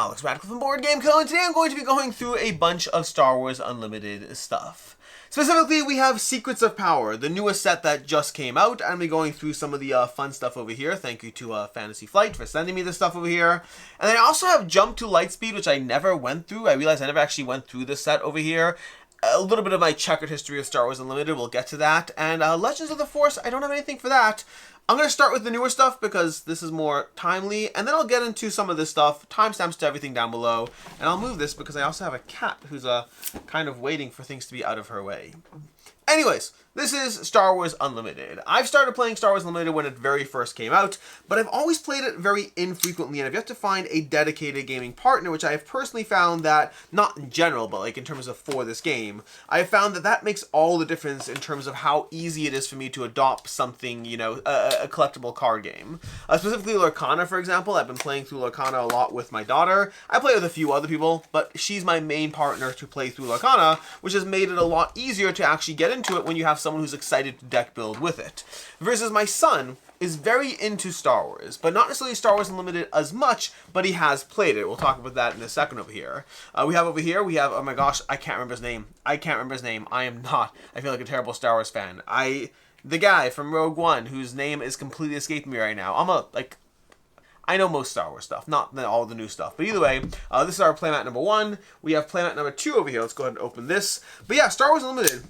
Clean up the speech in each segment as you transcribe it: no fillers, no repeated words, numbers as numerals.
Alex Radcliffe from Board Game Co. And today I'm going to be going through a bunch of Star Wars Unlimited stuff. Specifically, we have Secrets of Power, the newest set that just came out. I'm going to be going through some of the fun stuff over here. Thank you to Fantasy Flight for sending me this stuff over here. And then I also have Jump to LightSpeed, which I never went through. I realized I never actually went through this set over here. A little bit of my checkered history of Star Wars Unlimited, we'll get to that. And Legends of the Force, I don't have anything for that. I'm going to start with the newer stuff because this is more timely, and then I'll get into some of this stuff, timestamps to everything down below, and I'll move this because I also have a cat who's kind of waiting for things to be out of her way. Anyways, this is Star Wars Unlimited. I've started playing Star Wars Unlimited when it very first came out, but I've always played it very infrequently, and I've yet to find a dedicated gaming partner, which I have personally found that, not in general, but like in terms of for this game, I have found that that makes all the difference in terms of how easy it is for me to adopt something, you know, a collectible card game. Specifically Lorcana, for example. I've been playing through Lorcana a lot with my daughter. I play with a few other people, but she's my main partner to play through Lorcana, which has made it a lot easier to actually get into it when you have someone who's excited to deck build with it. Versus my son is very into Star Wars, but not necessarily Star Wars Unlimited as much, but he has played it. We'll talk about that in a second over here. We have, oh my gosh, I can't remember his name. I am not. I feel like a terrible Star Wars fan. The guy from Rogue One, whose name is completely escaping me right now. I know most Star Wars stuff, not all the new stuff. But either way, this is our playmat number 1. We have playmat number 2 over here. Let's go ahead and open this. But yeah, Star Wars Unlimited.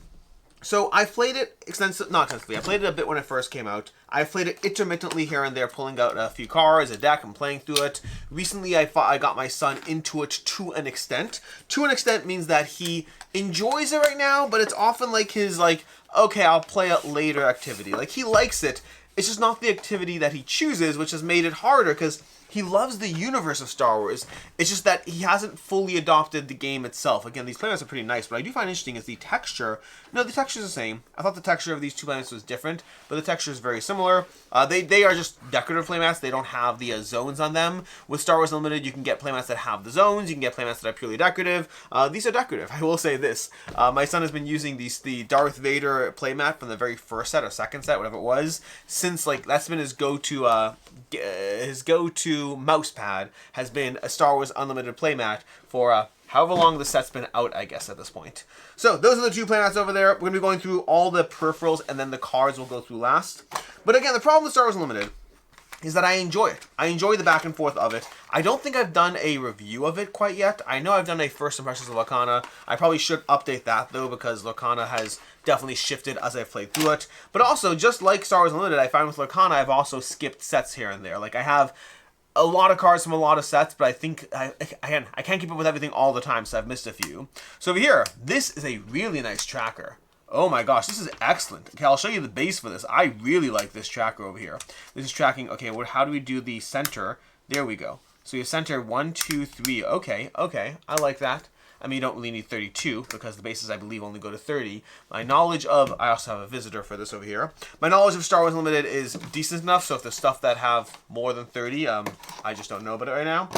So I played it not extensively. I played it a bit when it first came out. I played it intermittently here and there, pulling out a few cards, a deck, and playing through it. Recently, I got my son into it to an extent. To an extent means that he enjoys it right now, but it's often like his, okay, I'll play it later activity. Like, he likes it. It's just not the activity that he chooses, which has made it harder because he loves the universe of Star Wars. It's just that he hasn't fully adopted the game itself. Again, these planets are pretty nice, but I do find interesting is the texture. No, the texture is the same. I thought the texture of these two planets was different, but the texture is very similar. They are just decorative playmats. They don't have the zones on them. With Star Wars Unlimited, you can get playmats that have the zones. You can get playmats that are purely decorative. These are decorative. I will say this. My son has been using the Darth Vader playmat from the very first set or second set, whatever it was, since that's been his go-to mouse pad has been a Star Wars Unlimited playmat for however long the set's been out, I guess, at this point. So those are the two playmats over there. We're going to be going through all the peripherals, and then the cards we'll go through last. But again, the problem with Star Wars Unlimited is that I enjoy it. I enjoy the back and forth of it. I don't think I've done a review of it quite yet. I know I've done a first impressions of Lorcana. I probably should update that, though, because Lorcana has definitely shifted as I've played through it. But also, just like Star Wars Unlimited, I find with Lorcana, I've also skipped sets here and there. Like, I have a lot of cards from a lot of sets, but I think, I can't keep up with everything all the time, so I've missed a few. So over here, this is a really nice tracker. Oh my gosh, this is excellent. Okay, I'll show you the base for this. I really like this tracker over here. This is tracking, okay, how do we do the center? There we go. So you center 1, 2, 3. Okay, I like that. I mean, you don't really need 32 because the bases, I believe, only go to 30. My knowledge of, I also have a visitor for this over here. My knowledge of Star Wars Unlimited is decent enough, so if there's stuff that have more than 30, I just don't know about it right now.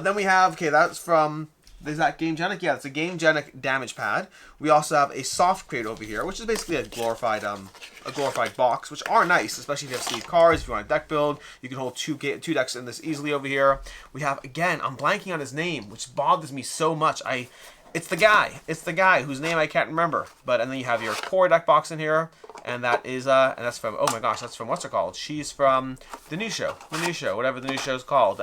Then we have, okay, that's from, is that Gamegenic? Yeah, it's a Gamegenic damage pad. We also have a soft crate over here, which is basically a glorified box, which are nice, especially if you have sleeve cards. If you want a deck build, you can hold two decks in this easily over here. We have, again, I'm blanking on his name, which bothers me so much. It's the guy whose name I can't remember. And then you have your core deck box in here, and that's from, oh my gosh, that's from, what's it called? She's from the new show, whatever the new show is called.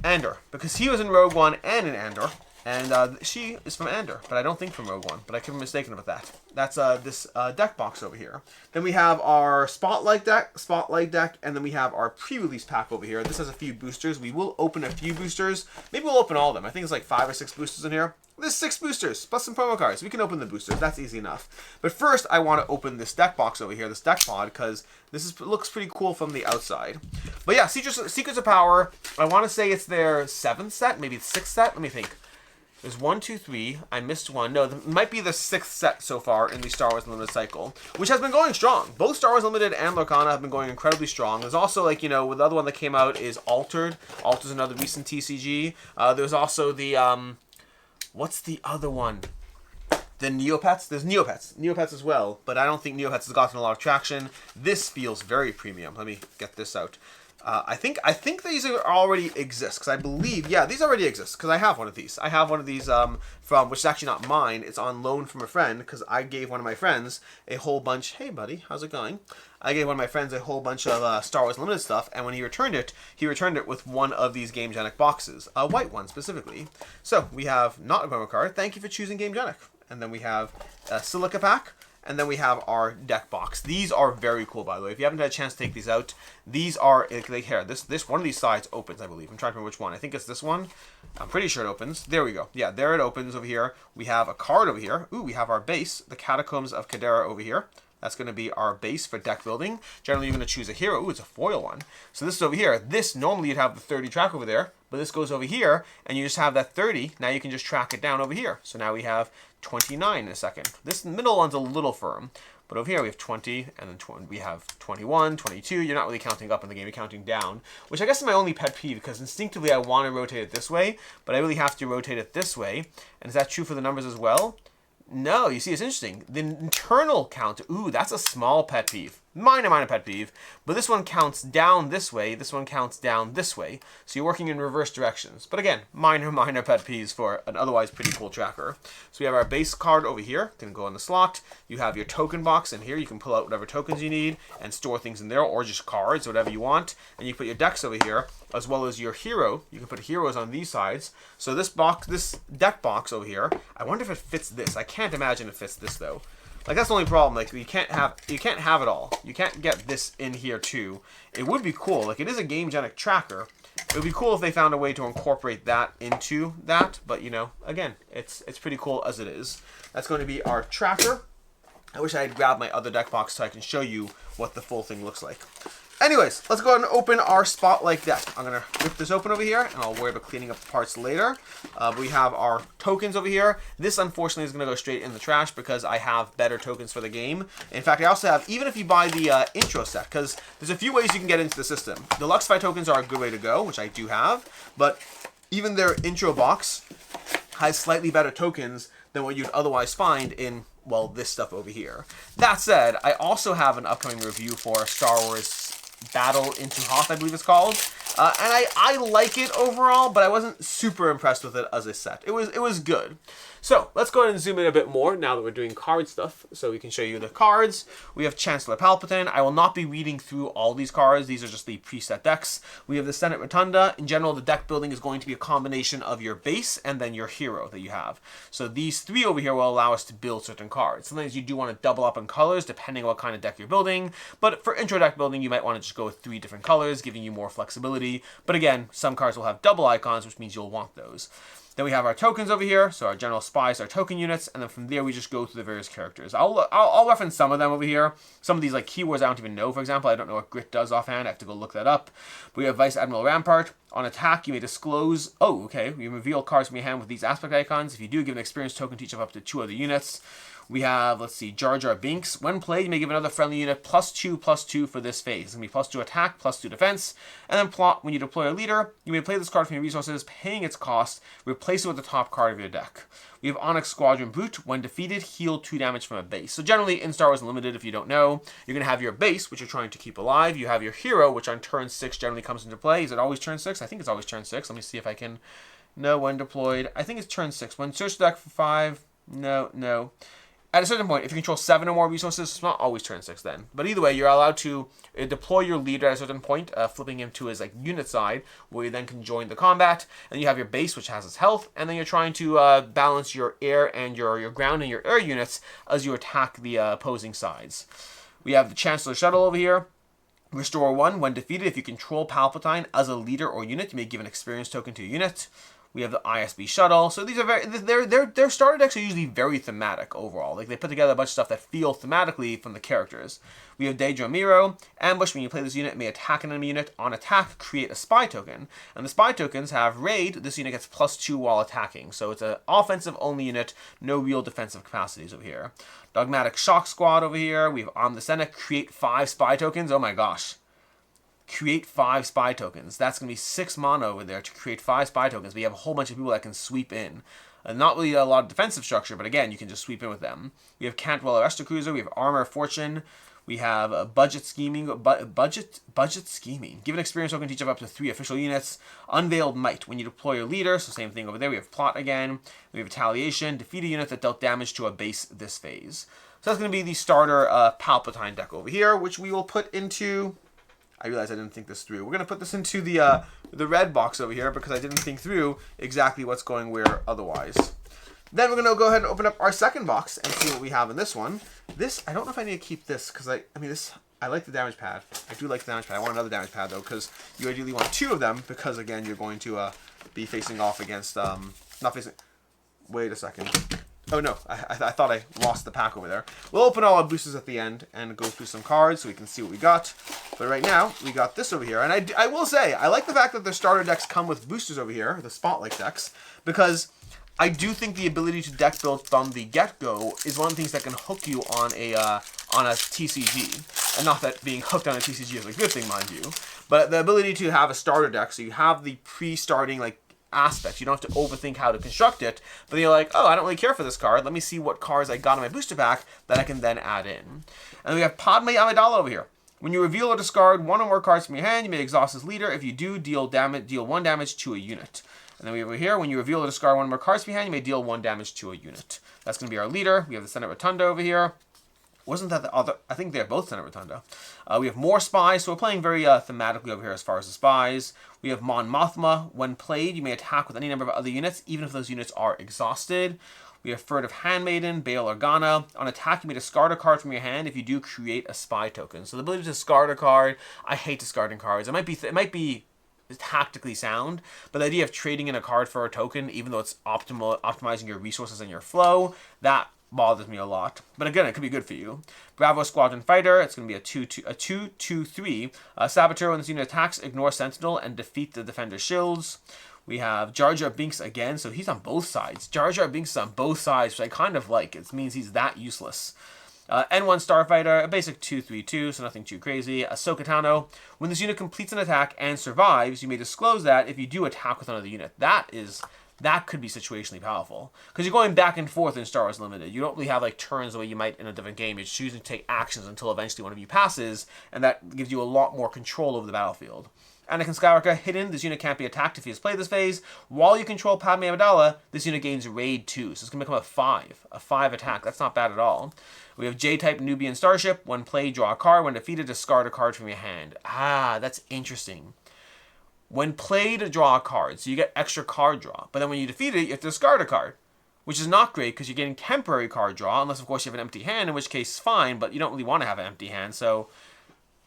Andor, because he was in Rogue One and in Andor, and she is from Andor, but I don't think from Rogue One, but I could be mistaken about that. That's this deck box over here. Then we have our Spotlight deck, and then we have our pre-release pack over here. This has a few boosters. We will open a few boosters. Maybe we'll open all of them. I think it's like 5 or 6 boosters in here. There's 6 boosters, plus some promo cards. We can open the boosters. That's easy enough. But first, I want to open this deck box over here, this deck pod, because this looks pretty cool from the outside. But yeah, Secrets of Power, I want to say it's their 7th set, maybe 6th set. Let me think. There's 1, 2, 3. I missed one. No, it might be the 6th set so far in the Star Wars Unlimited cycle, which has been going strong. Both Star Wars Unlimited and Lorcana have been going incredibly strong. There's also, with the other one that came out is Altered. Altered's another recent TCG. There's also the, what's the other one? The Neopets? There's Neopets as well, but I don't think Neopets has gotten a lot of traction. This feels very premium. Let me get this out. I think these already exist, because I believe, yeah, these already exist, because I have one of these. I have one of these from, which is actually not mine. It's on loan from a friend, because I gave one of my friends a whole bunch. Hey, buddy, how's it going? I gave one of my friends a whole bunch of Star Wars Limited stuff, and when he returned it with one of these Game Genic boxes, a white one specifically. So we have not a promo card. Thank you for choosing Game Genic. And then we have a Silica pack. And then we have our deck box. These are very cool, by the way. If you haven't had a chance to take these out, these are, like here, this one of these sides opens, I believe. I'm trying to remember which one. I think it's this one. I'm pretty sure it opens. There we go. Yeah, there it opens over here. We have a card over here. Ooh, we have our base, the Catacombs of Kadera over here. That's going to be our base for deck building. Generally, you're going to choose a hero. Ooh, it's a foil one. So this is over here. This, normally you'd have the 30 track over there, but this goes over here, and you just have that 30. Now you can just track it down over here. So now we have 29 in a second. This middle one's a little firm, but over here we have 20, and then we have 21, 22. You're not really counting up in the game, you're counting down, which I guess is my only pet peeve, because instinctively I want to rotate it this way, but I really have to rotate it this way. And is that true for the numbers as well? No, you see, it's interesting. The internal count, ooh, that's a small pet peeve. Minor pet peeve. But this one counts down this way, this one counts down this way. So you're working in reverse directions. But again, minor pet peeves for an otherwise pretty cool tracker. So we have our base card over here, can go in the slot. You have your token box in here. You can pull out whatever tokens you need and store things in there, or just cards, whatever you want. And you put your decks over here, as well as your hero. You can put heroes on these sides. So this box, this deck box over here, I wonder if it fits this. I can't imagine it fits this though. Like, that's the only problem. Like, you can't have it all. You can't get this in here too. It would be cool. Like, it is a Game Genic tracker. It would be cool if they found a way to incorporate that into that. But, you know, again, it's pretty cool as it is. That's going to be our tracker. I wish I had grabbed my other deck box so I can show you what the full thing looks like. Anyways, let's go ahead and open our Spotlight deck. I'm going to rip this open over here, and I'll worry about cleaning up the parts later. We have our tokens over here. This, unfortunately, is going to go straight in the trash because I have better tokens for the game. In fact, I also have, even if you buy the intro set, because there's a few ways you can get into the system. The Luxify tokens are a good way to go, which I do have, but even their intro box has slightly better tokens than what you'd otherwise find in, well, this stuff over here. That said, I also have an upcoming review for Star Wars Battle into Hoth, I believe it's called. And I like it overall, but I wasn't super impressed with it as a set. It was good. So let's go ahead and zoom in a bit more now that we're doing card stuff, so we can show you the cards. We have Chancellor Palpatine. I will not be reading through all these cards. These are just the preset decks. We have the Senate Rotunda. In general, the deck building is going to be a combination of your base and then your hero that you have. So these three over here will allow us to build certain cards. Sometimes you do want to double up on colors depending on what kind of deck you're building, but for intro deck building, you might want to just go with 3 different colors, giving you more flexibility. But again, some cards will have double icons, which means you'll want those. Then we have our tokens over here, so our general spies, our token units, and then from there we just go through the various characters. I'll reference some of them over here. Some of these like keywords I don't even know, for example. I don't know what Grit does offhand. I have to go look that up. We have Vice Admiral Rampart. On attack, you may disclose... Oh, okay. You reveal cards from your hand with these aspect icons. If you do, give an experience token to each of up to 2 other units. We have, let's see, Jar Jar Binks. When played, you may give another friendly unit +2/+2 for this phase. It's going to be +2 attack, +2 defense. And then plot, when you deploy a leader, you may play this card from your resources, paying its cost, replace it with the top card of your deck. We have Onyx Squadron Brute. When defeated, heal 2 damage from a base. So generally, in Star Wars Unlimited, if you don't know, you're going to have your base, which you're trying to keep alive. You have your hero, which on turn 6 generally comes into play. Is it always turn 6? I think it's always turn 6. Let me see if I can... No, when deployed. I think it's turn 6. When search the deck for 5... No. At a certain point, if you control 7 or more resources, it's not always turn 6 then. But either way, you're allowed to deploy your leader at a certain point, flipping him to his like unit side, where you then can join the combat. And you have your base, which has its health, and then you're trying to balance your air and your ground and your air units as you attack the opposing sides. We have the Chancellor Shuttle over here. Restore 1 when defeated. If you control Palpatine as a leader or unit, you may give an experience token to a unit. We have the ISB shuttle. So these are their starter decks are usually very thematic overall. Like they put together a bunch of stuff that feel thematically from the characters. We have Daedra Miro. Ambush. When you play this unit, it may attack an enemy unit. On attack, create a spy token. And the spy tokens have raid. This unit gets +2 while attacking. So it's an offensive only unit. No real defensive capacities over here. Dogmatic Shock Squad over here. We have Arm the Senate. Create 5 spy tokens. Oh my gosh. Create 5 spy tokens. That's going to be 6 mana over there to create 5 spy tokens. We have a whole bunch of people that can sweep in. Not really a lot of defensive structure, but again, you can just sweep in with them. We have Cantwell Arrestor Cruiser. We have Armor Fortune. We have budget scheming. Budget scheming. Give an experience token to each of up to 3 official units. Unveiled might. When you deploy your leader, so same thing over there. We have plot again. We have retaliation. Defeat a unit that dealt damage to a base this phase. So that's going to be the starter Palpatine deck over here, which we will put into... I realized I didn't think this through. We're going to put this into the red box over here because I didn't think through exactly what's going where otherwise. Then we're going to go ahead and open up our second box and see what we have in this one. This, I don't know if I need to keep this because I like the damage pad. I do like the damage pad. I want another damage pad though because you ideally want 2 of them because again you're going to be facing off against, not facing, wait a second. Oh no, I thought I lost the pack over there. We'll open all our boosters at the end and go through some cards so we can see what we got. But right now, we got this over here. And I will say, I like the fact that the starter decks come with boosters over here, the Spotlight decks, because I do think the ability to deck build from the get-go is one of the things that can hook you on a TCG. And not that being hooked on a TCG is a good thing, mind you. But the ability to have a starter deck, so you have the pre-starting, like, aspects. You don't have to overthink how to construct it, but then you're like, oh, I don't really care for this card. Let me see what cards I got in my booster pack that I can then add in. And we have Padme Amidala over here. When you reveal or discard 1 or more cards from your hand, you may exhaust as leader. If you do, deal 1 damage to a unit. And then we have over here, when you reveal or discard 1 or more cards from your hand, you may deal 1 damage to a unit. That's going to be our leader. We have the Senate Rotunda over here. Wasn't that the other? I think they're both Senate Rotunda. We have more spies, so we're playing very thematically over here as far as the spies. We have Mon Mothma. When played, you may attack with any number of other units, even if those units are exhausted. We have Furtive Handmaiden, Bail Organa. On attack, you may discard a card from your hand. If you do, create a spy token. So the ability to discard a card, I hate discarding cards. It might be tactically sound, but the idea of trading in a card for a token, even though it's optimizing your resources and your flow, that bothers me a lot. But again, it could be good for you. Bravo Squadron Fighter, it's going to be a 2/2/3. Saboteur, when this unit attacks, ignore Sentinel and defeat the defender's shields. We have Jar Jar Binks again, so he's on both sides. Jar Jar Binks is on both sides, which I kind of like. It means he's that useless. N1 Starfighter, a basic 2/3/2, so nothing too crazy. Ahsoka Tano, when this unit completes an attack and survives, you may disclose that if you do attack with another unit. That could be situationally powerful. Because you're going back and forth in Star Wars Limited. You don't really have like turns the way you might in a different game. You're choosing to take actions until eventually one of you passes, and that gives you a lot more control over the battlefield. Anakin Skywalker, hidden. This unit can't be attacked if he has played this phase. While you control Padme Amidala, this unit gains Raid 2. So it's going to become a 5. A 5 attack. That's not bad at all. We have J-type Nubian Starship. When played, draw a card. When defeated, discard a card from your hand. Ah, that's interesting. When played, draw a card, so you get extra card draw. But then when you defeat it, you have to discard a card, which is not great because you're getting temporary card draw, unless, of course, you have an empty hand, in which case, fine, but you don't really want to have an empty hand, so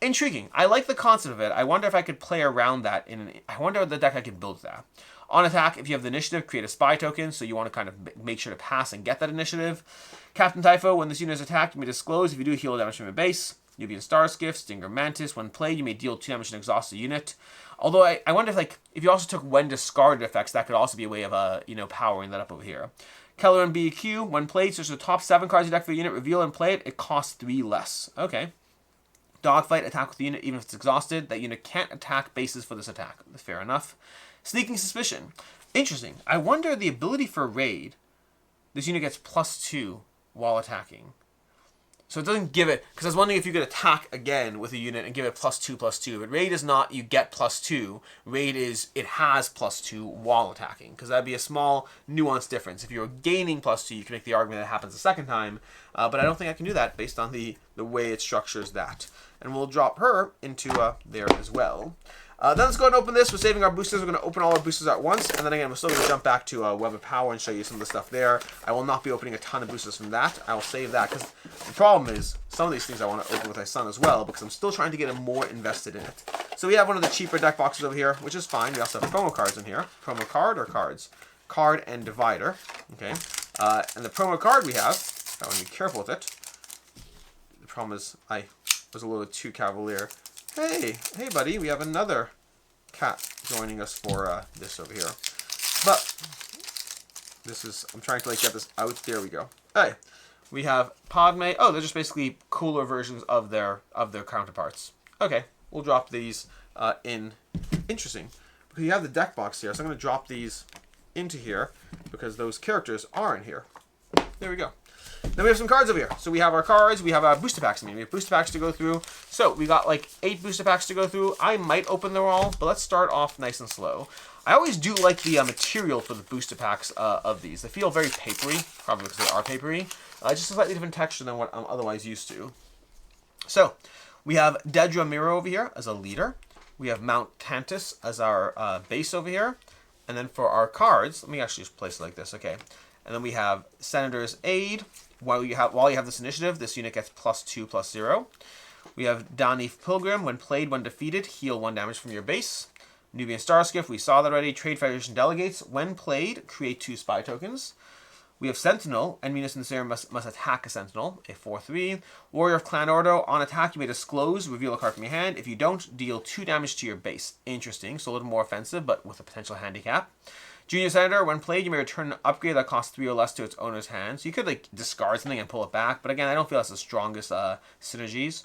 intriguing. I like the concept of it. I wonder if I could play around that. I wonder what the deck I could build that. On attack, if you have the initiative, create a spy token, so you want to kind of make sure to pass and get that initiative. Captain Typho, when this unit is attacked, you may disclose if you do heal damage from your base. Nubian Starskiff, Stinger Mantis. When played, you may deal 2 damage and exhaust a unit. Although I wonder if you also took when discarded effects, that could also be a way of powering that up over here. Keller and BQ, when played, search the top 7 cards of your deck for a unit, reveal and play it. It costs 3 less. Okay. Dogfight, attack with the unit even if it's exhausted. That unit can't attack bases for this attack. Fair enough. Sneaking Suspicion. Interesting. I wonder the ability for Raid. This unit gets +2 while attacking. So it doesn't give it, because I was wondering if you could attack again with a unit and give it +2/+2. But Raid is not you get +2. Raid is it has +2 while attacking. Because that'd be a small nuance difference. If you're gaining +2, you can make the argument that it happens a second time. But I don't think I can do that based on the way it structures that. And we'll drop her into there as well. Then let's go ahead and open this. We're saving our boosters. We're going to open all our boosters at once. And then again, we're still going to jump back to Web of Power and show you some of the stuff there. I will not be opening a ton of boosters from that. I will save that because the problem is some of these things I want to open with my son as well because I'm still trying to get him more invested in it. So we have one of the cheaper deck boxes over here, which is fine. We also have promo cards in here. Promo card or cards? Card and divider. Okay. And the promo card we have, I want to be careful with it. The problem is I was a little too cavalier. Hey, buddy, we have another cat joining us for this over here. But this is, I'm trying to get this out. There we go. Hey, we have Padme. Oh, they're just basically cooler versions of their counterparts. Okay, we'll drop these in. Interesting, because you have the deck box here, so I'm going to drop these into here because those characters are in here. There we go. Then we have some cards over here. So we have our cards. We have our booster packs. We have booster packs to go through. So we got like 8 booster packs to go through. I might open them all, but let's start off nice and slow. I always do like the material for the booster packs of these. They feel very papery, probably because they are papery. Just a slightly different texture than what I'm otherwise used to. So we have Dedra Miro over here as a leader. We have Mount Tantus as our base over here. And then for our cards, let me actually just place it like this. Okay. And then we have Senator's Aid. While you have this initiative, this unit gets +2/+0. We have Danif Pilgrim. When played, when defeated, heal 1 damage from your base. Nubian Starskiff, we saw that already. Trade Federation Delegates. When played, create 2 spy tokens. We have Sentinel. Enemy units in this area must attack a Sentinel, a 4/3. Warrior of Clan Ordo. On attack, you may disclose, reveal a card from your hand. If you don't, deal 2 damage to your base. Interesting, so a little more offensive, but with a potential handicap. Junior Senator, when played, you may return an upgrade that costs 3 or less to its owner's hand. So you could like discard something and pull it back, but again, I don't feel that's the strongest synergies.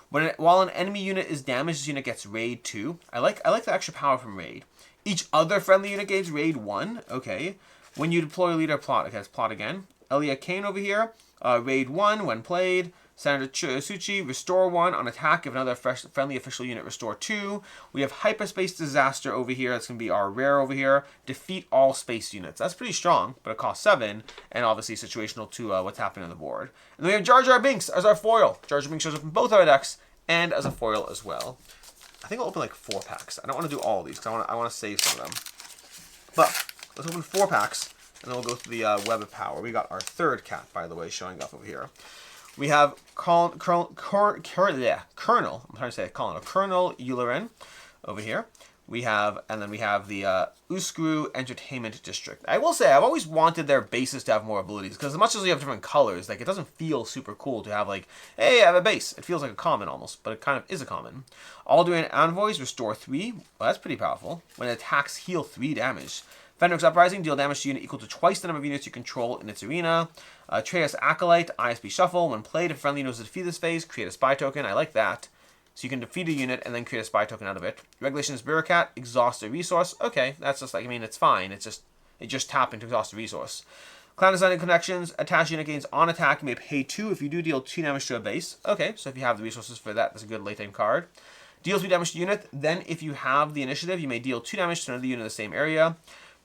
While an enemy unit is damaged, this unit gets Raid 2. I like the extra power from Raid. Each other friendly unit gains Raid 1. Okay. When you deploy a leader, plot. Okay, let's plot again. Elia Kane over here. Raid 1 when played. Senator Suchi, restore 1 on attack. If another friendly official unit, restore 2. We have Hyperspace Disaster over here. That's going to be our rare over here. Defeat all space units. That's pretty strong, but it costs 7. And obviously situational to what's happening on the board. And then we have Jar Jar Binks as our foil. Jar Jar Binks shows up in both our decks and as a foil as well. I think I'll open like 4 packs. I don't want to do all of these because I want to save some of them. But let's open 4 packs, and then we'll go through the Web of Power. We got our 3rd cat, by the way, showing up over here. We have Colonel Ulerin over here. And then we have the Uskru Entertainment District. I will say, I've always wanted their bases to have more abilities, because as much as we have different colors, like it doesn't feel super cool to have like, hey, I have a base. It feels like a common almost, but it kind of is a common. Alduin Envoys, restore 3. Well, that's pretty powerful. When it attacks, heal 3 damage. Fenric's Uprising, deal damage to unit equal to twice the number of units you control in its arena. Atreus Acolyte, ISB Shuffle. When played, if friendly knows to defeat this phase, create a spy token. I like that. So you can defeat a unit and then create a spy token out of it. Regulations Bureaucrat, exhaust a resource. Okay, that's just like, I mean, it's fine. It just tapping to exhaust a resource. Clandestine Connections, attach unit gains on attack. You may pay 2 if you do deal 2 damage to a base. Okay, so if you have the resources for that, that's a good late game card. Deal 2 damage to unit. Then if you have the initiative, you may deal 2 damage to another unit in the same area.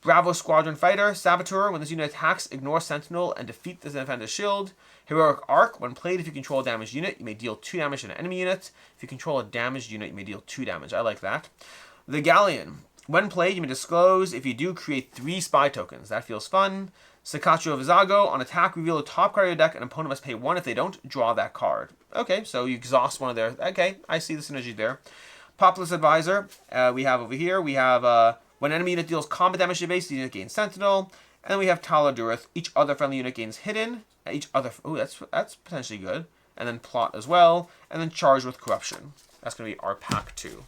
Bravo Squadron Fighter, Saboteur, when this unit attacks, ignore Sentinel and defeat the defender's shield. Heroic Arc, when played, if you control a damaged unit, you may deal 2 damage to an enemy unit. If you control a damaged unit, you may deal 2 damage. I like that. The Galleon, when played, you may disclose. If you do, create 3 spy tokens. That feels fun. Sakacho Vizago, on attack, reveal the top card of your deck. An opponent must pay 1. If they don't, draw that card. Okay, so you exhaust one of their... Okay, I see the synergy there. Populous Advisor, we have over here, we have... when enemy unit deals combat damage to your base, the unit gains Sentinel. And then we have Taladurith. Each other friendly unit gains Hidden. Each other... Ooh, that's potentially good. And then Plot as well. And then Charge with Corruption. That's going to be our pack 2.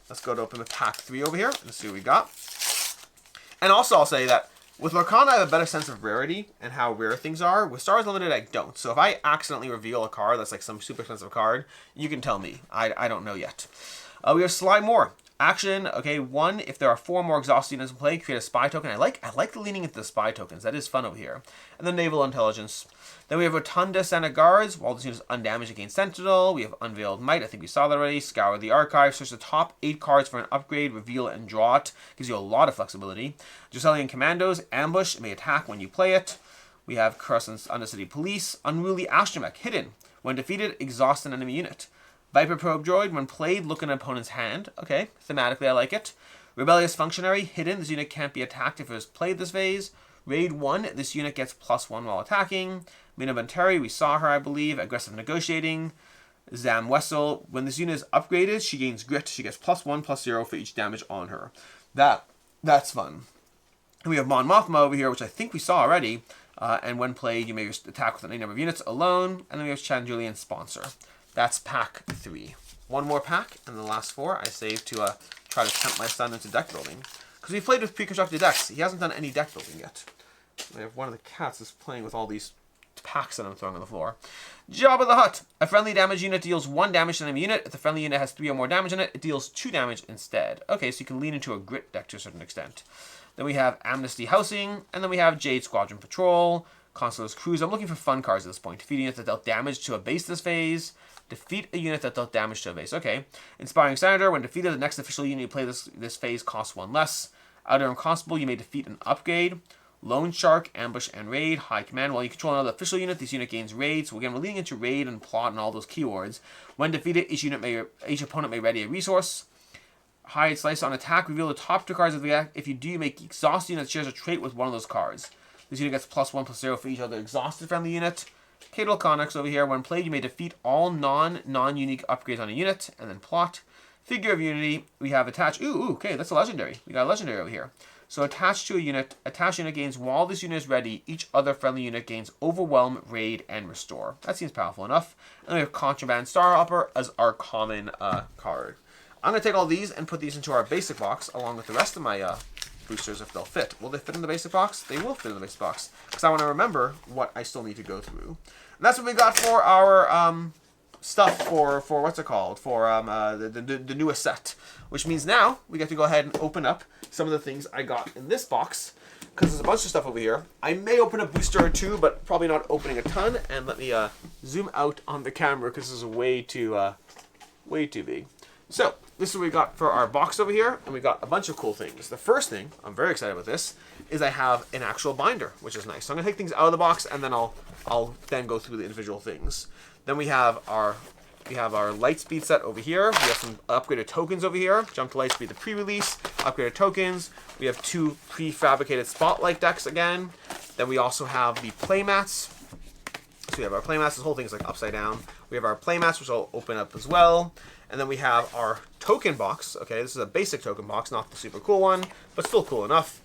Let's go to open the pack 3 over here and see what we got. And also I'll say that with Lorcana, I have a better sense of rarity and how rare things are. With Stars Limited, I don't. So if I accidentally reveal a card that's like some super expensive card, you can tell me. I don't know yet. We have Slime More. Action, okay, 1, if there are 4 more exhausted units in play, create a spy token. I like the leaning into the spy tokens. That is fun over here. And then Naval Intelligence. Then we have Rotunda Senate Guards. While this unit is undamaged against Sentinel, we have Unveiled Might. I think we saw that already. Scour the Archive. Search the top 8 cards for an upgrade, reveal it, and draw it. Gives you a lot of flexibility. Dracelian Commandos. Ambush. It may attack when you play it. We have Coruscant's Undercity Police. Unruly Astromech. Hidden. When defeated, exhaust an enemy unit. Viper Probe Droid, when played, look at an opponent's hand. Okay, thematically I like it. Rebellious Functionary, hidden. This unit can't be attacked if it was played this phase. Raid 1, this unit gets +1 while attacking. Mina Banteri, we saw her, I believe. Aggressive Negotiating. Zam Wessel, when this unit is upgraded, she gains Grit. She gets +1/+0 for each damage on her. That's fun. And we have Mon Mothma over here, which I think we saw already. And when played, you may attack with any number of units alone. And then we have Chandulian Sponsor. That's pack 3. One more pack, and the last 4 I saved to try to tempt my son into deck building. Because we played with pre-constructed decks. He hasn't done any deck building yet. We have one of the cats is playing with all these packs that I'm throwing on the floor. Jabba the Hutt. A friendly damage unit deals 1 damage to an enemy unit. If the friendly unit has 3 or more damage in it, it deals 2 damage instead. Okay, so you can lean into a grit deck to a certain extent. Then we have Amnesty Housing, and then we have Jade Squadron Patrol. Consular's Cruise. I'm looking for fun cards at this point. Defeat a unit that dealt damage to a base this phase. Defeat a unit that dealt damage to a base. Okay. Inspiring Senator. When defeated, the next official unit you play this phase costs 1 less. Outer Constable, you may defeat an upgrade. Lone Shark, Ambush, and Raid. High Command. While you control another official unit, this unit gains Raid. So again, we're leading into Raid and Plot and all those keywords. When defeated, each opponent may ready a resource. Hide Slice on attack. Reveal the top 2 cards of the deck. If you do, you make exhaust unit that shares a trait with one of those cards. This unit gets +1/+0 for each other exhausted friendly unit. Cadal Connix over here. When played, you may defeat all non-unique upgrades on a unit. And then Plot. Figure of Unity. We have attached. Ooh, okay, that's a legendary. We got a legendary over here. So attached to a unit. Attached unit gains while this unit is ready. Each other friendly unit gains Overwhelm, Raid, and Restore. That seems powerful enough. And we have Contraband Star Hopper as our common card. I'm going to take all these and put these into our basic box along with the rest of my boosters if they'll fit. Will they fit in the basic box? They will fit in the basic box because I want to remember what I still need to go through. And that's what we got for our stuff for what's it called? For the newest set. Which means now we get to go ahead and open up some of the things I got in this box because there's a bunch of stuff over here. I may open a booster or two, but probably not opening a ton. And let me zoom out on the camera because this is way too big. So, this is what we got for our box over here, and we got a bunch of cool things. The first thing, I'm very excited about this, is I have an actual binder, which is nice. So I'm going to take things out of the box, and then I'll then go through the individual things. Then we have our LightSpeed set over here. We have some upgraded tokens over here. Jump to LightSpeed, the pre-release, upgraded tokens. We have 2 prefabricated Spotlight decks again. Then we also have the playmats. So we have our playmats. This whole thing is like upside down. We have our playmats, which I'll open up as well. And then we have our token box. Okay, this is a basic token box, not the super cool one, but still cool enough.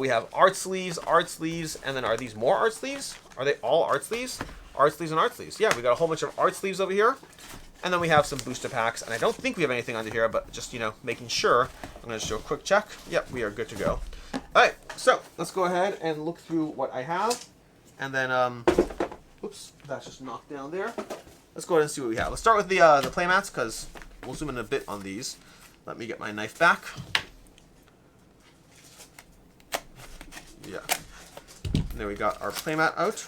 We have art sleeves, and then are these more art sleeves? Are they all art sleeves? Art sleeves and art sleeves. Yeah, we got a whole bunch of art sleeves over here. And then we have some booster packs, and I don't think we have anything under here, but just, making sure. I'm going to do a quick check. Yep, we are good to go. All right, so let's go ahead and look through what I have. And then, oops, that's just knocked down there. Let's go ahead and see what we have. Let's start with the playmats, because we'll zoom in a bit on these. Let me get my knife back. Yeah. And then we got our playmat out.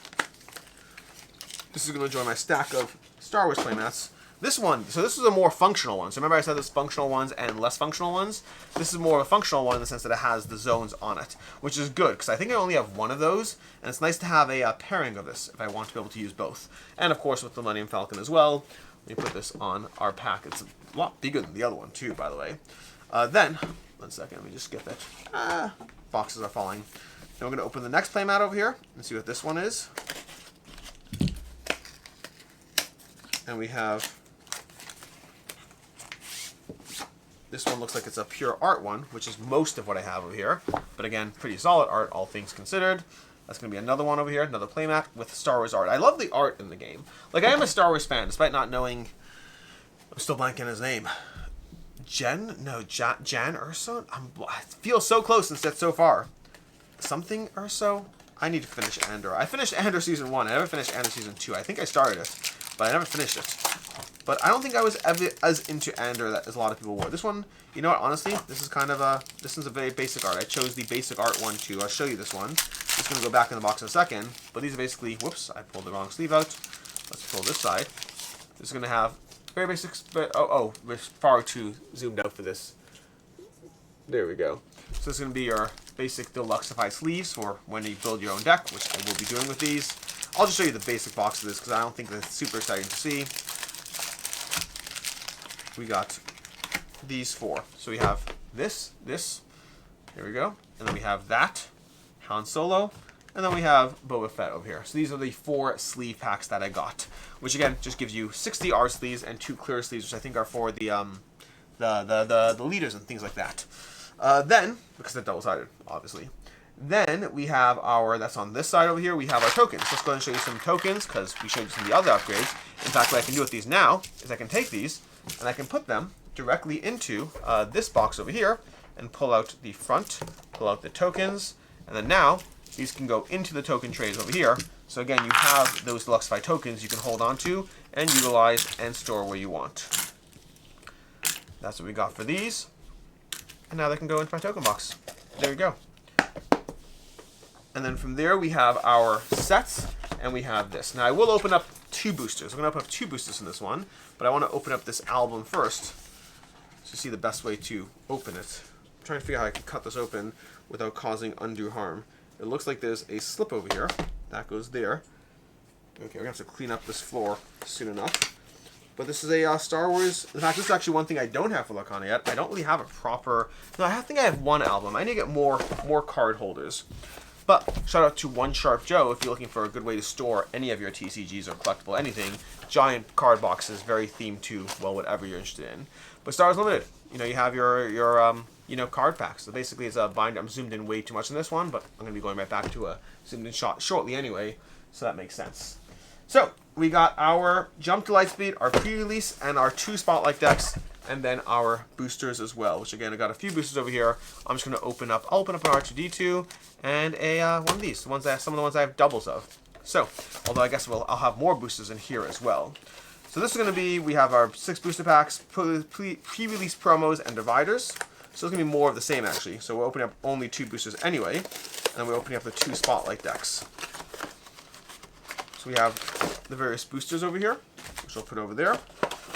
This is going to join my stack of Star Wars playmats. This one, so this is a more functional one. So remember I said there's functional ones and less functional ones? This is more of a functional one in the sense that it has the zones on it, which is good, because I think I only have one of those, and it's nice to have a pairing of this if I want to be able to use both. And of course with the Millennium Falcon as well. Let me put this on our pack. It's a lot bigger than the other one too, by the way. Then, 1 second, let me just get that. Boxes are falling. Now we're going to open the next playmat over here and see what this one is. And we have, this one looks like it's a pure art one, which is most of what I have over here. But again, pretty solid art, all things considered. That's going to be another one over here, another playmat with Star Wars art. I love the art in the game. Like, I am a Star Wars fan, despite not knowing, I'm still blanking his name. Jan Urso? I feel so close instead so far. Something Urso? I need to finish Andor. I finished Andor Season 1. I never finished Andor Season 2. I think I started it, but I never finished it. But I don't think I was as into Andor as a lot of people were. This one, you know what, honestly, this is kind of this is a very basic art. I chose the basic art one too. I'll show you this one. It's going to go back in the box in a second. But these are basically, whoops, I pulled the wrong sleeve out. Let's pull this side. This is going to have very basic, we're far too zoomed out for this. There we go. So this is going to be your basic deluxified sleeves for when you build your own deck, which I will be doing with these. I'll just show you the basic box of this because I don't think that's super exciting to see. We got these 4. So we have this, there we go, and then we have that, Han Solo, and then we have Boba Fett over here. So these are the 4 sleeve packs that I got, which again just gives you 60 art sleeves and 2 clear sleeves, which I think are for the leaders and things like that. Then, because they're double-sided, obviously. Then we have that's on this side over here, we have our tokens. Let's go ahead and show you some tokens, because we showed you some of the other upgrades. In fact, what I can do with these now is I can take these, and I can put them directly into this box over here, and pull out the front, pull out the tokens, and then now, these can go into the token trays over here. So again, you have those Deluxify tokens you can hold on to, and utilize, and store where you want. That's what we got for these. And now they can go into my token box. There you go. And then from there, we have our sets, and we have this. Now, I will open up 2 boosters. I'm going to open up 2 boosters in this one, but I want to open up this album first to see the best way to open it. I'm trying to figure out how I can cut this open without causing undue harm. It looks like there's a slip over here. That goes there. Okay, we're going to have to clean up this floor soon enough. But this is a Star Wars. In fact, this is actually one thing I don't have for Lacana yet. I don't really have a proper. No, I think I have 1 album. I need to get more card holders. But shout out to One Sharp Joe if you're looking for a good way to store any of your TCGs or collectible anything. Giant card boxes, very themed to, well, whatever you're interested in. But Star Wars Limited, you know, you have your card packs. So basically, it's a binder. I'm zoomed in way too much in this one, but I'm going to be going right back to a zoomed in shot shortly anyway, so that makes sense. So we got our Jump to Lightspeed, our pre-release, and our 2 Spotlight decks, and then our boosters as well. Which again, I got a few boosters over here. I'm just going to open up. I'll open up an R2D2 and a one of these. Some of the ones I have doubles of. So, although I guess I'll have more boosters in here as well. So this is going to be, we have our 6 booster packs, pre-release promos, and dividers. So it's going to be more of the same actually. So we're opening up only 2 boosters anyway, and we're opening up the 2 Spotlight decks. So we have the various boosters over here, which I'll put over there.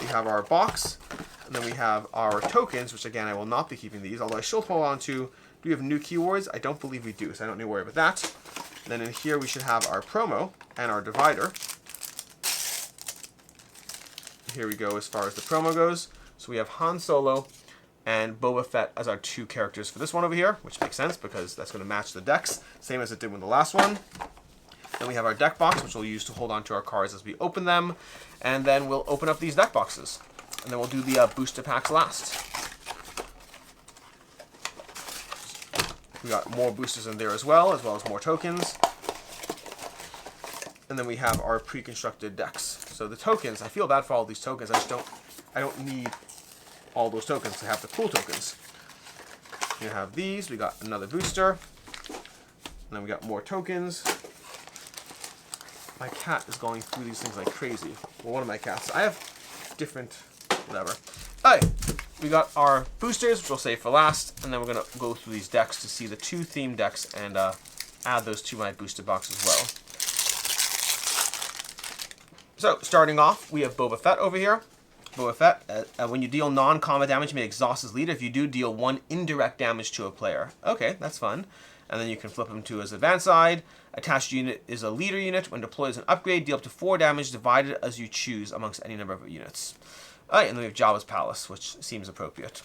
We have our box, and then we have our tokens, which again, I will not be keeping these, although I should hold on to. Do we have new keywords? I don't believe we do, so I don't need to worry about that. And then in here, we should have our promo and our divider. Here we go as far as the promo goes. So we have Han Solo and Boba Fett as our 2 characters for this one over here, which makes sense because that's going to match the decks, same as it did with the last one. Then we have our deck box, which we'll use to hold on to our cards as we open them. And then we'll open up these deck boxes. And then we'll do the booster packs last. We got more boosters in there as well as more tokens. And then we have our pre-constructed decks. So the tokens, I feel bad for all these tokens. I don't need all those tokens to have the cool tokens. We have these. We got another booster. And then we got more tokens. My cat is going through these things like crazy. Well, one of my cats. I have different, whatever. Alright, we got our boosters, which we'll save for last, and then we're going to go through these decks to see the 2 themed decks and add those to my booster box as well. So, starting off, we have Boba Fett over here. Boba Fett, when you deal non-combat damage, you may exhaust his leader. If you do, deal 1 indirect damage to a player. Okay, that's fun. And then you can flip him to his advanced side. Attached unit is a leader unit. When deployed as an upgrade, deal up to 4 damage divided as you choose amongst any number of units. Alright, and then we have Jabba's Palace, which seems appropriate.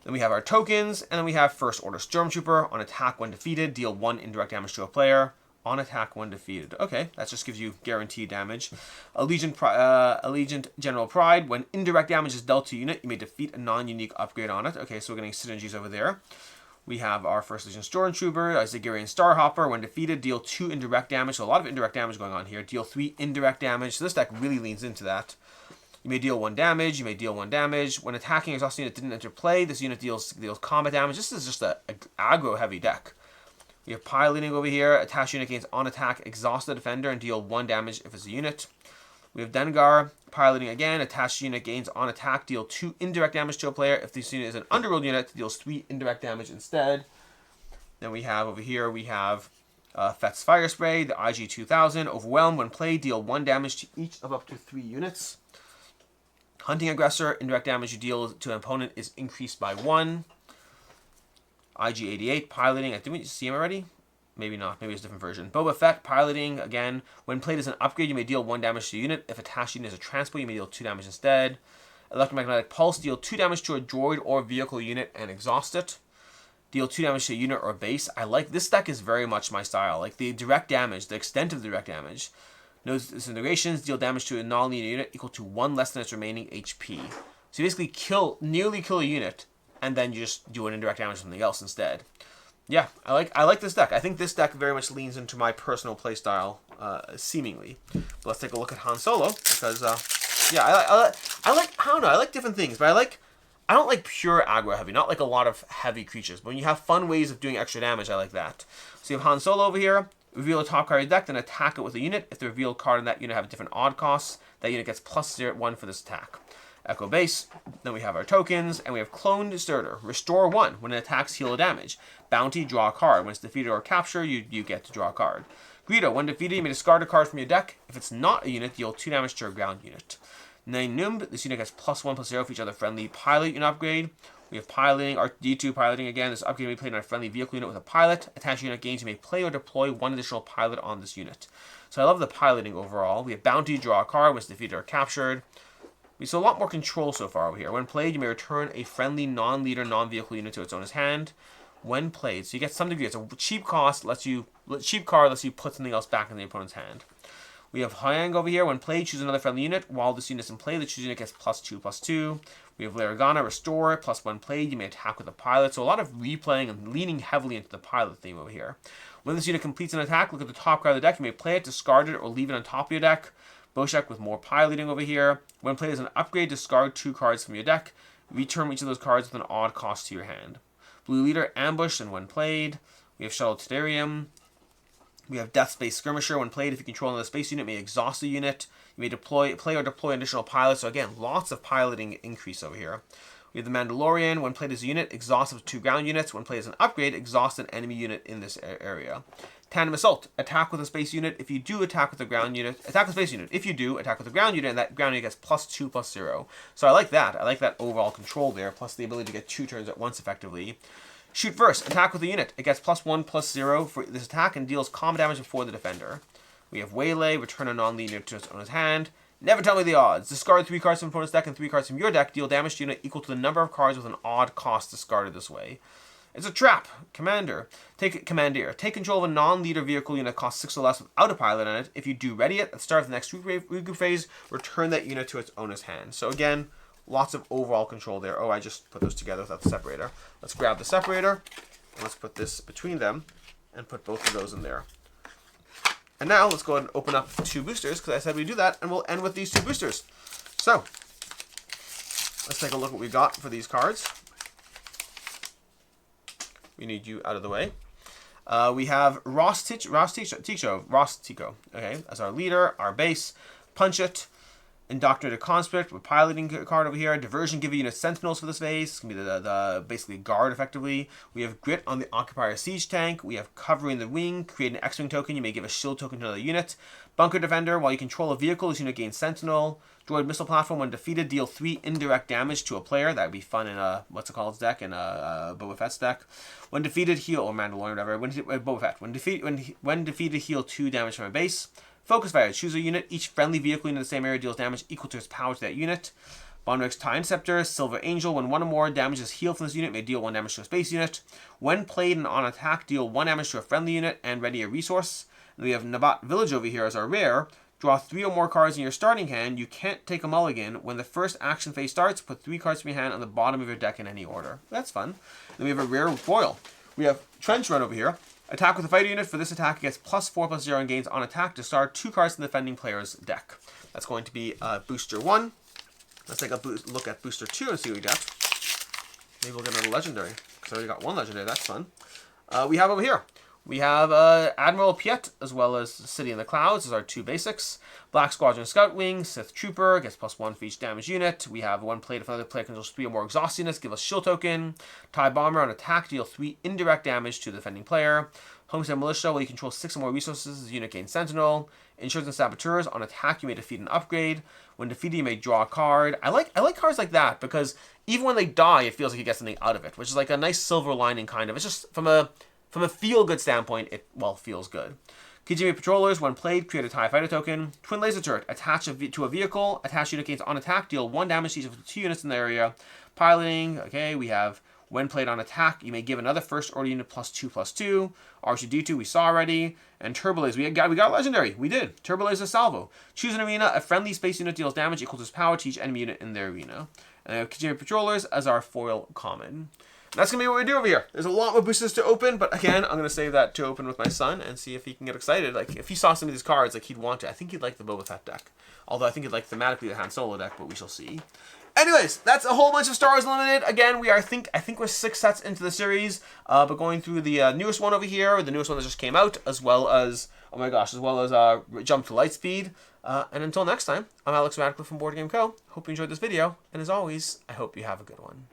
Then we have our tokens, and then we have First Order Stormtrooper. On attack when defeated, deal 1 indirect damage to a player. On attack when defeated. Okay, that just gives you guaranteed damage. Allegiant General Pride. When indirect damage is dealt to a unit, you may defeat a non-unique upgrade on it. Okay, so we're getting synergies over there. We have our First Legion Stormtrooper, Zagarian Starhopper. When defeated, deal 2 indirect damage. So a lot of indirect damage going on here. Deal 3 indirect damage. So this deck really leans into that. You may deal 1 damage. You may deal 1 damage. When attacking exhausted unit didn't enter play, this unit deals combat damage. This is just a aggro-heavy deck. We have piloting over here. Attached unit gains on attack, exhaust the defender, and deal 1 damage if it's a unit. We have Dengar. Piloting again. Attached unit gains on attack, deal 2 indirect damage to a player. If this unit is an underworld unit, it deals 3 indirect damage instead. Then we have over here, we have Fett's Fire Spray, the IG-2000. Overwhelm. When played, deal 1 damage to each of up to 3 units. Hunting Aggressor. Indirect damage you deal to an opponent is increased by 1. IG-88, piloting. Did we see him already? Maybe not. Maybe it's a different version. Boba Fett, piloting. Again, when played as an upgrade, you may deal 1 damage to a unit. If attached unit is a transport, you may deal 2 damage instead. Electromagnetic Pulse, deal 2 damage to a droid or vehicle unit and exhaust it. Deal 2 damage to a unit or base. I like this deck is very much my style. Like the direct damage, the extent of the direct damage. No disintegrations, deal damage to a non-linear unit equal to 1 less than its remaining HP. So you basically nearly kill a unit, and then you just do an indirect damage to something else instead. Yeah, I like this deck. I think this deck very much leans into my personal playstyle, seemingly. But let's take a look at Han Solo, because yeah, I like different things, but I don't like pure aggro heavy, not like a lot of heavy creatures. But when you have fun ways of doing extra damage, I like that. So you have Han Solo over here. Reveal a top card of the deck, then attack it with a unit. If the revealed card in that unit have different odd costs, that unit gets +1 for this attack. Echo Base. Then we have our tokens, and we have Cloned Starter. Restore 1. When it attacks, heal damage. Bounty, draw a card. When it's defeated or captured, you get to draw a card. Greedo. When defeated, you may discard a card from your deck. If it's not a unit, deal 2 damage to your ground unit. Numb. This unit gets +1/+0 for each other friendly pilot unit upgrade. We have piloting, our D2 piloting again. This upgrade may be played on a friendly vehicle unit with a pilot. Attached unit gains, you may play or deploy 1 additional pilot on this unit. So I love the piloting overall. We have bounty, draw a card, when it's defeated or captured. We saw a lot more control so far over here. When played, you may return a friendly non-leader, non-vehicle unit to its owner's hand. When played, so you get some degree. It's a cheap cost, cheap card lets you put something else back in the opponent's hand. We have Hyang over here. When played, choose another friendly unit. While this unit is in play, the choose unit gets +2/+2. We have Larigana, restore, +1 played. You may attack with a pilot. So a lot of replaying and leaning heavily into the pilot theme over here. When this unit completes an attack, look at the top card of the deck. You may play it, discard it, or leave it on top of your deck. Boshek with more piloting over here. When played as an upgrade, discard 2 cards from your deck. Return each of those cards with an odd cost to your hand. Blue Leader, ambush, and when played. We have Shuttle Tedarium. We have Death Space Skirmisher. When played, if you control another space unit, may exhaust the unit. You may play or deploy additional pilots. So again, lots of piloting increase over here. We have the Mandalorian. When played as a unit, exhaust up to 2 ground units. When played as an upgrade, exhaust an enemy unit in this area. Tandem Assault. Attack with a space unit. If you do attack with a ground unit, attack with a space unit. If you do attack with a ground unit, and that ground unit gets +2/+0. So I like that. I like that overall control there, plus the ability to get 2 turns at once effectively. Shoot first. Attack with a unit. It gets +1/+0 for this attack and deals combat damage before the defender. We have Waylay. Return a non-leader to its owner's hand. Never tell me the odds. Discard 3 cards from opponent's deck and 3 cards from your deck. Deal damage to unit equal to the number of cards with an odd cost discarded this way. It's a trap. Commander. Take control of a non-leader vehicle unit that costs 6 or less without a pilot on it. If you do ready it at the start of the next regroup phase, return that unit to its owner's hand. So again, lots of overall control there. Oh, I just put those together without the separator. Let's grab the separator. And let's put this between them and put both of those in there. And now let's go ahead and open up 2 boosters, because I said we'd do that, and we'll end with these 2 boosters. So, let's take a look at what we got for these cards. We need you out of the way. We have Ross Tico, okay, as our leader, our base. Punch It. Indoctrinated Conscript with piloting card over here. Diversion, give a unit sentinels for this phase. It's going to be the basically guard effectively. We have Grit on the Occupier Siege Tank. We have Covering the Wing. Create an X-Wing token. You may give a shield token to another unit. Bunker Defender. While you control a vehicle, this unit gains Sentinel. Droid Missile Platform. When defeated, deal 3 indirect damage to a player. That would be fun in a, what's it called, deck? In a Boba Fett's deck. When defeated, heal, or Mandalorian, whatever. Boba Fett. When defeated, heal 2 damage from a base. Focus Fire. Choose a unit. Each friendly vehicle unit in the same area deals damage equal to its power to that unit. Bonrix TIE Interceptor. Silver Angel. When 1 or more damage is healed from this unit, may deal 1 damage to a space unit. When played and on attack, deal 1 damage to a friendly unit and ready a resource. And we have Nabat Village over here as our rare. Draw 3 or more cards in your starting hand. You can't take a mulligan. When the first action phase starts, put 3 cards from your hand on the bottom of your deck in any order. That's fun. Then we have a rare foil. We have Trench Run over here. Attack with a fighter unit. For this attack, it gets +4/+0 and gains on attack. Discard 2 cards from the defending player's deck. That's going to be Booster 1. Let's take a look at Booster 2 and see what we get. Maybe we'll get another legendary, because I already got 1 legendary. That's fun. We have over here. We have Admiral Piet, as well as City in the Clouds, as our 2 basics. Black Squadron Scout Wing, Sith Trooper, gets +1 for each damage unit. We have 1 played if another player controls 3 or more exhaust units, give us shield token. TIE Bomber on attack, deal 3 indirect damage to the defending player. Homestead Militia, while you control 6 or more resources, the unit gains Sentinel. Insurance and Saboteurs, on attack you may defeat an upgrade. When defeated, you may draw a card. I like cards like that, because even when they die, it feels like you get something out of it, which is like a nice silver lining kind of. It's just from a feel-good standpoint, it, well, feels good. KGB Patrollers, when played, create a TIE Fighter token. Twin Laser Turret, attach to a vehicle. Attach unit gains on attack, deal 1 damage to each of the 2 units in the area. Piloting, okay, we have, when played on attack, you may give another first order unit +2/+2. R2-D2, we saw already. And Turbolaser, we got legendary. We did. Turbolaser Salvo. Choose an arena. A friendly space unit deals damage equal to its power to each enemy unit in their arena. And we have KGB Patrollers as our foil common. That's going to be what we do over here. There's a lot more boosters to open, but again, I'm going to save that to open with my son and see if he can get excited. Like, if he saw some of these cards, like, he'd want to. I think he'd like the Boba Fett deck. Although I think he'd like thematically the Han Solo deck, but we shall see. Anyways, that's a whole bunch of Star Wars Unlimited. Again, we are, I think we're 6 sets into the series, but going through the newest one over here, the newest one that just came out, as well as, oh my gosh, as well as Jump to LightSpeed. And until next time, I'm Alex Radcliffe from Board Game Co. Hope you enjoyed this video, and as always, I hope you have a good one.